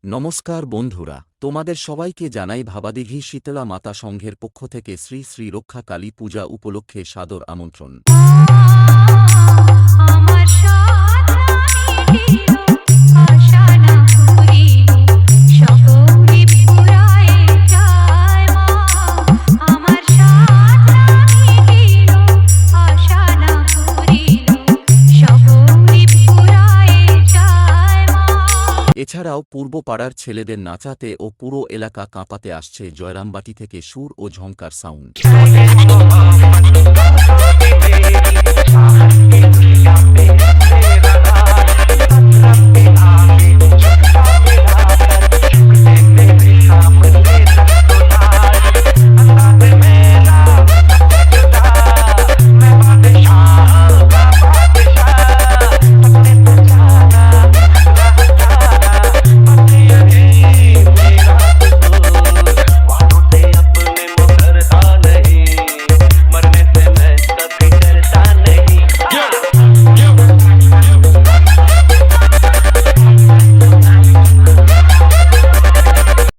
নমস্কার বন্ধুরা, তোমাদের সবাইকে জানাই ভাবাদিঘি শীতলা মাতা সংঘের পক্ষ থেকে শ্রী শ্রী রক্ষা কালী পূজা উপলক্ষে সাদর আমন্ত্রণ। আমার সাধনা মিটিল, আশা না পুরিল, সকলে পুরায় যায় মা। আমার সাধনা মিটিল, আশা না পুরিল, সকলে পুরায় যায় মা। এছাড়াও পূর্ব পাড়ার ছেলেদের নাচাতে ও পুরো এলাকা কাঁপাতে আসছে জয়রামবাটি থেকে সুর ও ঝংকার সাউন্ড।